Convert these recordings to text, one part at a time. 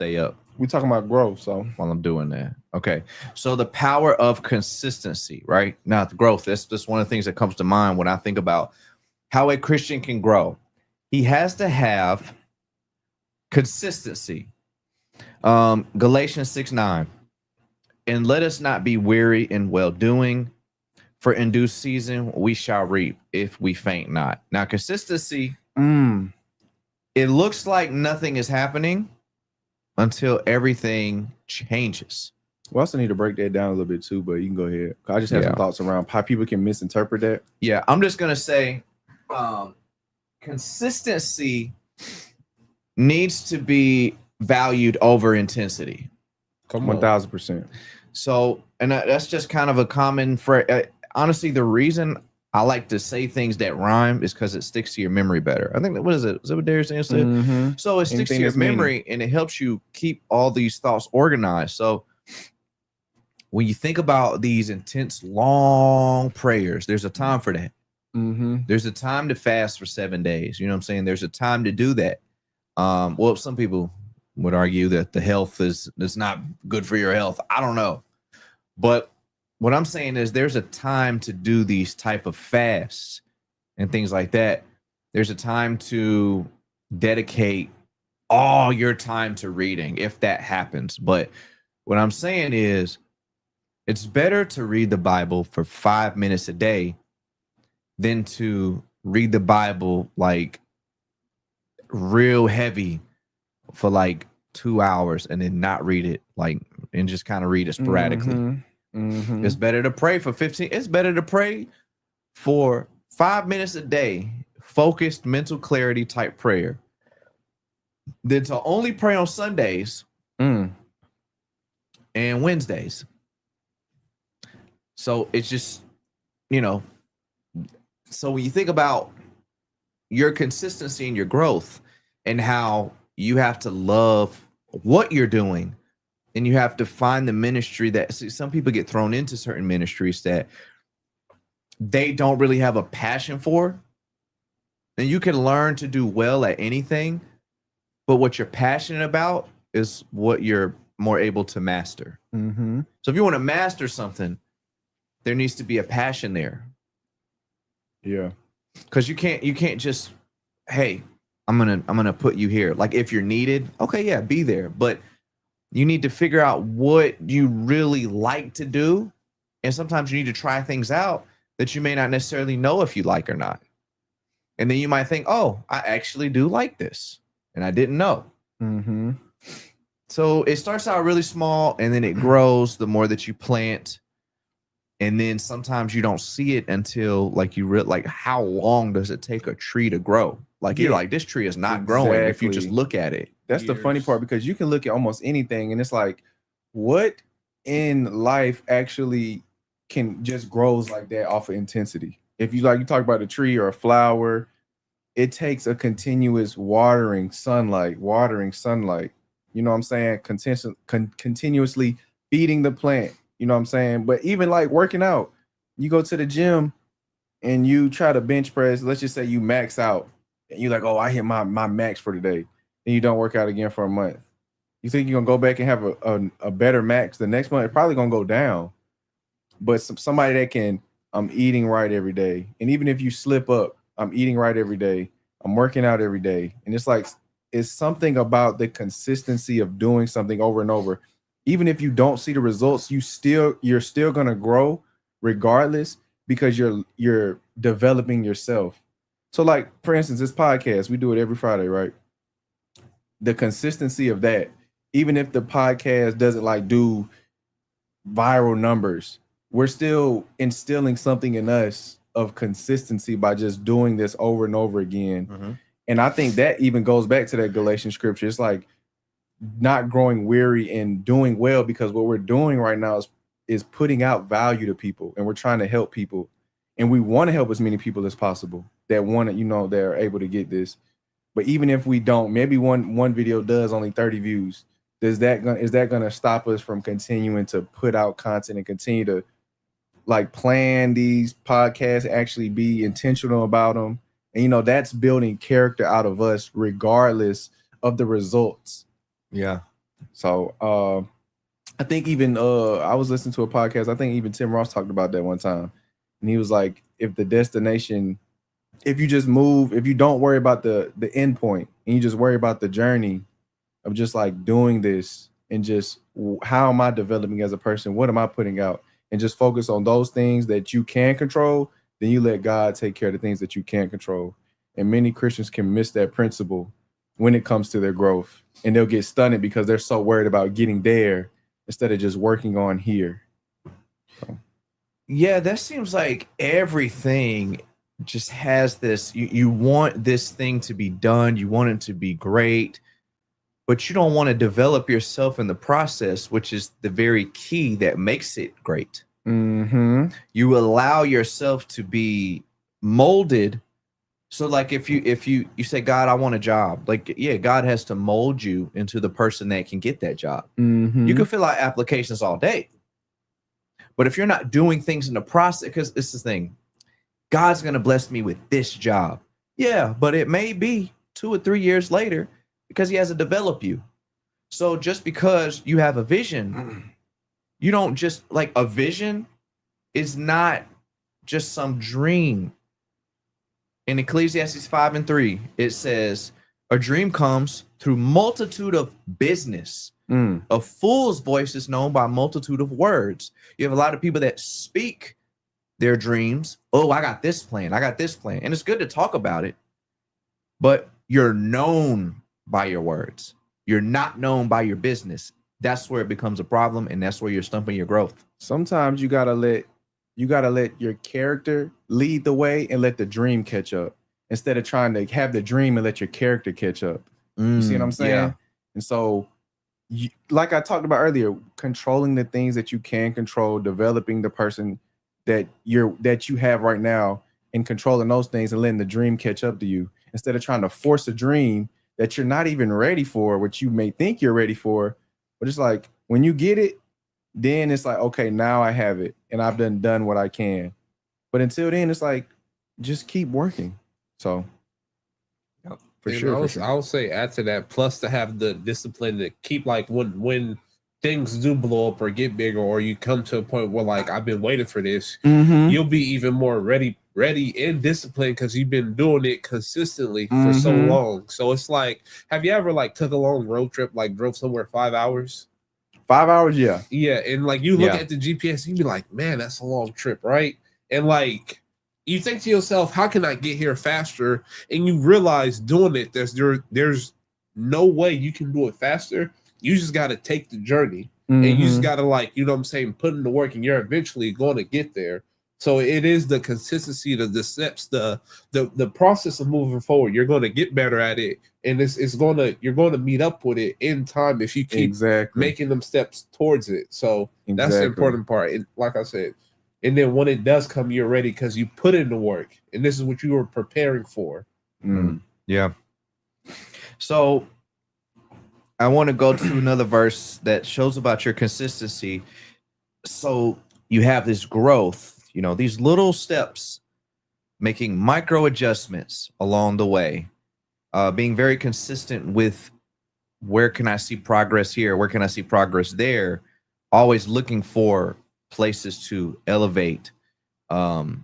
stay up We talking about growth, so while I'm doing that. Okay. So the power of consistency, right? Now, the growth, that's just one of the things that comes to mind when I think about how a Christian can grow. He has to have consistency. Galatians 6:9. And let us not be weary in well doing, for in due season we shall reap if we faint not. Now, consistency, it looks like nothing is happening until everything changes. we also need to break that down a little bit too, but you can go ahead. I just have some thoughts around how people can misinterpret that. Yeah, I'm just gonna say consistency needs to be valued over intensity. 1000%. So, and that's just kind of a common phrase. Honestly, the reason I like to say things that rhyme is because it sticks to your memory better. I think that, what is it? Is that what Darius said? Mm-hmm. So it sticks to your memory and it helps you keep all these thoughts organized. So when you think about these intense, long prayers, there's a time for that. Mm-hmm. There's a time to fast for 7 days. You know what I'm saying? There's a time to do that. Well, some people would argue that the health is not good for your health. I don't know. But what I'm saying is there's a time to do these type of fasts and things like that. There's a time to dedicate all your time to reading if that happens. But what I'm saying is it's better to read the Bible for 5 minutes a day than to read the Bible like real heavy for like 2 hours and then not read it like and just kind of read it sporadically. Mm-hmm. It's better to pray for 15. It's better to pray for 5 minutes a day, focused mental clarity type prayer, than to only pray on Sundays and Wednesdays. So it's just, you know, so when you think about your consistency and your growth and how you have to love what you're doing and you have to find the ministry that some people get thrown into certain ministries that they don't really have a passion for. And you can learn to do well at anything, but what you're passionate about is what you're more able to master. Mm-hmm. So if you want to master something, there needs to be a passion there. Yeah. Because you can't just, hey, I'm gonna put you here. Like if you're needed, okay, yeah, be there. But you need to figure out what you really like to do. And sometimes you need to try things out that you may not necessarily know if you like or not. And then you might think, oh, I actually do like this. And I didn't know. Mm-hmm. So it starts out really small and then it grows the more that you plant. And then sometimes you don't see it until like like how long does it take a tree to grow? Like you're like, this tree is not growing if you just look at it. That's the funny part, because you can look at almost anything and it's like, what in life actually can just grows like that off of intensity? If you you talk about a tree or a flower, it takes a continuous watering sunlight. You know what I'm saying? Continuously feeding the plant. You know what I'm saying? But even like working out, you go to the gym and you try to bench press. Let's just say you max out and you're like, oh, I hit my max for today. And you don't work out again for a month. You think you're going to go back and have a better max the next month? It's probably going to go down. But somebody that can, I'm eating right every day. And even if you slip up, I'm eating right every day. I'm working out every day. And it's like, it's something about the consistency of doing something over and over. Even if you don't see the results, you're still going to grow regardless, because you're developing yourself. So like, for instance, this podcast, we do it every Friday, right? The consistency of that, even if the podcast doesn't like do viral numbers, we're still instilling something in us of consistency by just doing this over and over again. Mm-hmm. And I think that even goes back to that Galatian scripture. It's like not growing weary and doing well, because what we're doing right now is putting out value to people, and we're trying to help people, and we want to help as many people as possible that want to, they're able to get this. But even if we don't, maybe one video does only 30 views. Is that going to stop us from continuing to put out content and continue to like plan these podcasts, actually be intentional about them? And that's building character out of us regardless of the results. Yeah. So I think even I was listening to a podcast. I think even Tim Ross talked about that one time, and he was like, if the destination, if you just move, if you don't worry about the end point, and you just worry about the journey of just like doing this and just how am I developing as a person? What am I putting out? And just focus on those things that you can control. Then you let God take care of the things that you can't control. And many Christians can miss that principle when it comes to their growth, and they'll get stunned because they're so worried about getting there instead of just working on here. So. Yeah, that seems like everything just has this. You want this thing to be done, you want it to be great, but you don't want to develop yourself in the process, which is the very key that makes it great. Mm-hmm. You allow yourself to be molded. So like if you say, God, I want a job, like, yeah, God has to mold you into the person that can get that job. Mm-hmm. You can fill out applications all day, but if you're not doing things in the process, because it's the thing, God's going to bless me with this job. Yeah, but it may be 2 or 3 years later because he has to develop you. So just because you have a vision, you don't just like, a vision is not just some dream. In Ecclesiastes 5:3, it says, a dream comes through multitude of business. A fool's voice is known by multitude of words. You have a lot of people that speak their dreams. Oh, I got this plan. I got this plan. And it's good to talk about it, but you're known by your words. You're not known by your business. That's where it becomes a problem, and that's where you're stumping your growth. Sometimes you gotta let your character lead the way and let the dream catch up instead of trying to have the dream and let your character catch up. You see what I'm saying? Yeah. And so, like I talked about earlier, controlling the things that you can control, developing the person that you have right now, and controlling those things and letting the dream catch up to you instead of trying to force a dream that you're not even ready for, what you may think you're ready for. But it's like when you get it, then it's like, okay, now I have it and I've done what I can. But until then, it's like, just keep working. So for sure. I'll say add to that, plus to have the discipline to keep, like, when things do blow up or get bigger, or you come to a point where, like, I've been waiting for this, you'll be even more ready and disciplined because you've been doing it consistently for so long. So it's like, have you ever like took a long road trip, like drove somewhere 5 hours? 5 hours, yeah. Yeah, and like you look at the GPS, you be like, man, that's a long trip, right? And like you think to yourself, how can I get here faster? And you realize doing it, there's no way you can do it faster. You just got to take the journey, and you just got to, like, you know what I'm saying, put in the work, and you're eventually going to get there. So it is the consistency, the steps, the process of moving forward. You're going to get better at it, and you're going to meet up with it in time if you keep making them steps towards it. So that's the important part. And like I said, and then when it does come, you're ready because you put in the work, and this is what you were preparing for. Yeah. So I want to go to another verse that shows about your consistency. So you have this growth, you know, these little steps, making micro adjustments along the way, being very consistent with where can I see progress here? Where can I see progress there? Always looking for places to elevate. So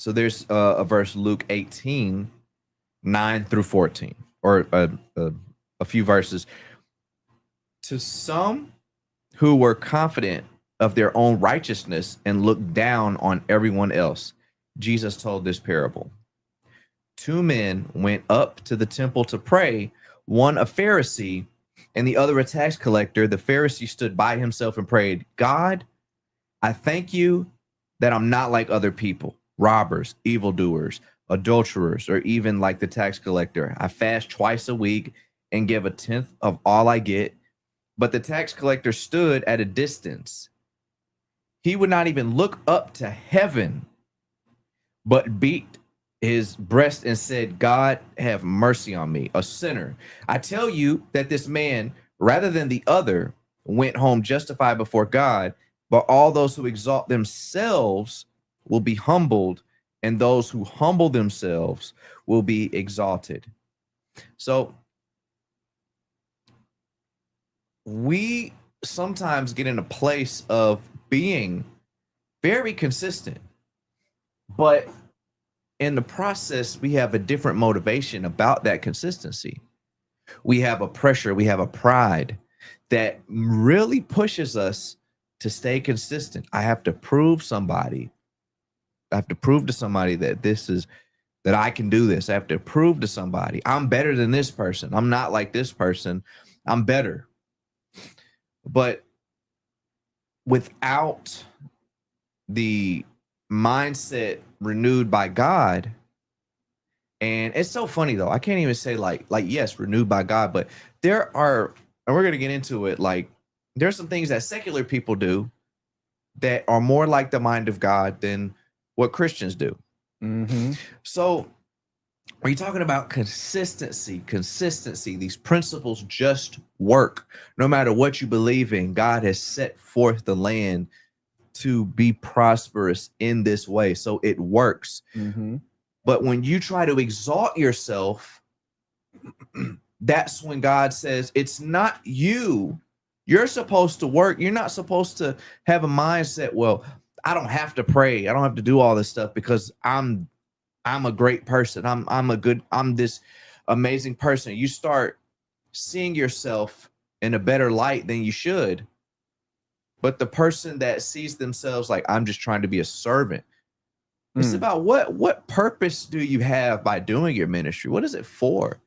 there's a verse, Luke 18, 9 through 14, or a few verses. To some who were confident of their own righteousness and looked down on everyone else, Jesus told this parable. 2 men went up to the temple to pray, one a Pharisee and the other a tax collector. The Pharisee stood by himself and prayed, God, I thank you that I'm not like other people, robbers, evildoers, adulterers, or even like the tax collector. I fast twice a week and give a tenth of all I get. But the tax collector stood at a distance. He would not even look up to heaven, but beat his breast and said, God, have mercy on me, a sinner. I tell you that this man, rather than the other, went home justified before God. But all those who exalt themselves will be humbled, and those who humble themselves will be exalted. So we sometimes get in a place of being very consistent, but in the process, we have a different motivation about that consistency. We have a pressure, we have a pride that really pushes us to stay consistent. I have to prove to somebody that I can do this. I have to prove to somebody I'm better than this person. I'm not like this person. I'm better. But without the mindset renewed by God, and it's so funny though. I can't even say like yes, renewed by God, but there are, and we're gonna get into it. Like there's some things that secular people do that are more like the mind of God than what Christians do. Mm-hmm. So when you're talking about consistency, these principles just work. No matter what you believe in, God has set forth the land to be prosperous in this way. So it works. Mm-hmm. But when you try to exalt yourself, that's when God says, it's not you. You're supposed to work. You're not supposed to have a mindset, well, I don't have to pray. I don't have to do all this stuff because I'm a great person. I'm this amazing person. You start seeing yourself in a better light than you should. But the person that sees themselves like, I'm just trying to be a servant. It's about what purpose do you have by doing your ministry? What is it for?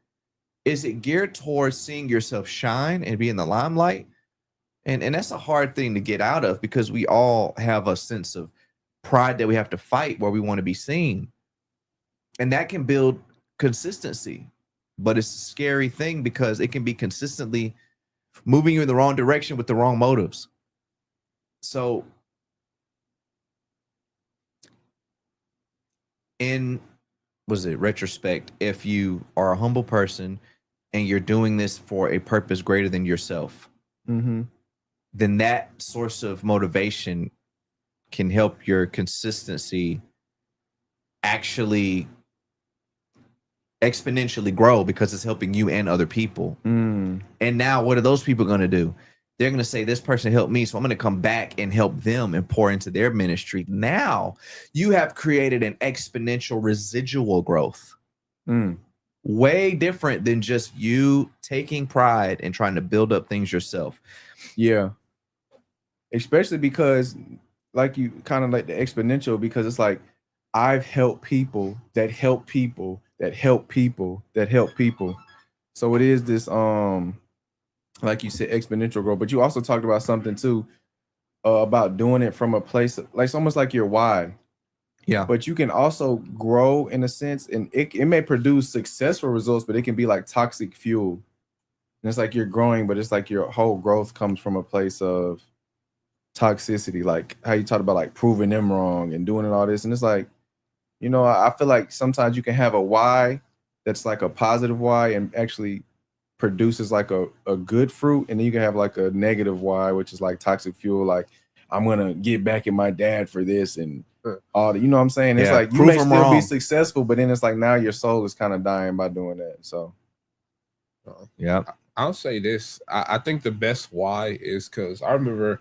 Is it geared towards seeing yourself shine and be in the limelight? And that's a hard thing to get out of because we all have a sense of pride that we have to fight where we want to be seen. And that can build consistency, but it's a scary thing because it can be consistently moving you in the wrong direction with the wrong motives. So in retrospect, if you are a humble person and you're doing this for a purpose greater than yourself, mm-hmm. then that source of motivation can help your consistency actually exponentially grow because it's helping you and other people. And now what are those people going to do? They're going to say, this person helped me, so I'm going to come back and help them and pour into their ministry. Now you have created an exponential residual growth. Way different than just you taking pride and trying to build up things yourself. Yeah. Especially because like you kind of like the exponential, because it's like I've helped people that help people that help people that help people. So it is this like you said, exponential growth. But you also talked about something too about doing it from a place like it's almost like your why. Yeah. But you can also grow in a sense, and it may produce successful results, but it can be like toxic fuel. And it's like you're growing, but it's like your whole growth comes from a place of toxicity, like how you talked about like proving them wrong and doing all this. And it's like, you know, I feel like sometimes you can have a why that's like a positive why and actually produces like a good fruit, and then you can have like a negative why, which is like toxic fuel, like I'm gonna get back at my dad for this and all the, you know what I'm saying? It's like you may still be successful, but then it's like now your soul is kind of dying by doing that. So yeah, I'll say this. I think the best why is because I remember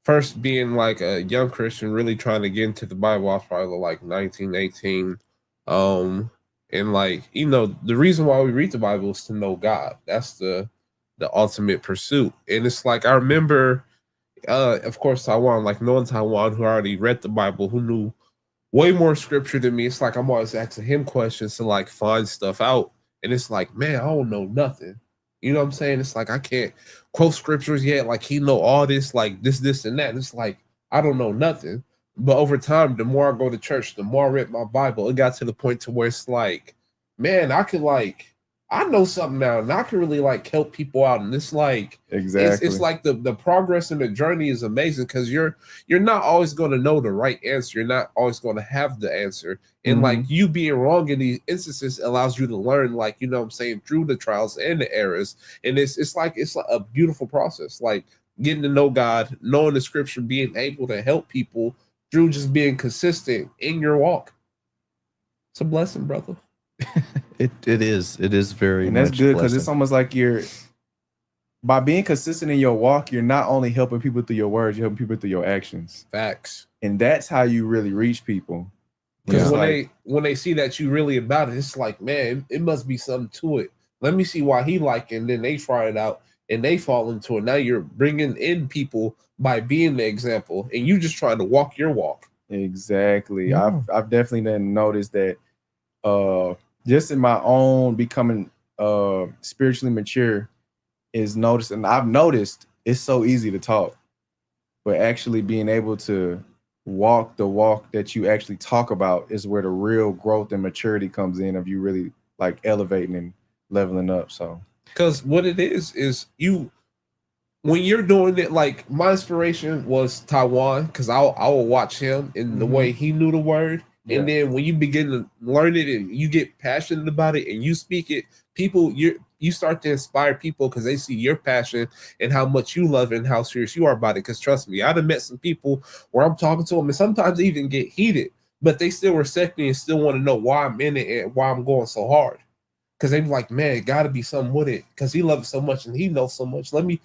first being like a young Christian, really trying to get into the Bible. I was probably like 19, 18. And like, you know, the reason why we read the Bible is to know God. That's the ultimate pursuit. And it's like, I remember, of course, Taiwan, like knowing Taiwan, who already read the Bible, who knew way more scripture than me. It's like, I'm always asking him questions to like find stuff out. And it's like, man, I don't know nothing. You know what I'm saying? It's like, I can't quote scriptures yet. Like he know all this, like this, and that. And it's like, I don't know nothing. But over time, the more I go to church, the more I read my Bible, it got to the point to where it's like, man, I could like, I know something now, and I can really like help people out. And it's like, exactly, it's like the progress and the journey is amazing because you're not always going to know the right answer. You're not always going to have the answer. And like you being wrong in these instances allows you to learn, like, you know what I'm saying, through the trials and the errors. And it's like a beautiful process, like getting to know God, knowing the scripture, being able to help people through just being consistent in your walk. It's a blessing, brother. It is very, and that's much good because it's almost like you're by being consistent in your walk, you're not only helping people through your words, you're helping people through your actions. Facts. And that's how you really reach people. Because Yeah. when they see that you really about it, it's like, man, it must be something to it. Let me see why he like it, and then they try it out and they fall into it. Now you're bringing in people by being the example, and you just trying to walk your walk. Exactly. Yeah. I've definitely then noticed that just in my own becoming spiritually mature is noticing. I've noticed it's so easy to talk, but actually being able to walk the walk that you actually talk about is where the real growth and maturity comes in, of you really like elevating and leveling up. So because what it is you, when you're doing it, like my inspiration was Taiwan, because I will watch him in the way he knew the word. Yeah. And then when you begin to learn it and you get passionate about it and you speak it, people, you start to inspire people because they see your passion and how much you love it and how serious you are about it. Because trust me, I've met some people where I'm talking to them and sometimes they even get heated, but they still respect me and still want to know why I'm in it and why I'm going so hard. Because they be like, man, it got to be something with it because he loves it so much and he knows so much. Let me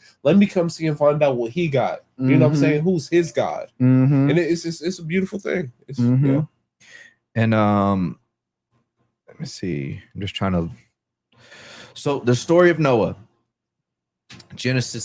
come see and find out what he got. You know what I'm saying? Who's his God? And it's a beautiful thing. It's, yeah. And let me see. I'm just trying to. So the story of Noah, Genesis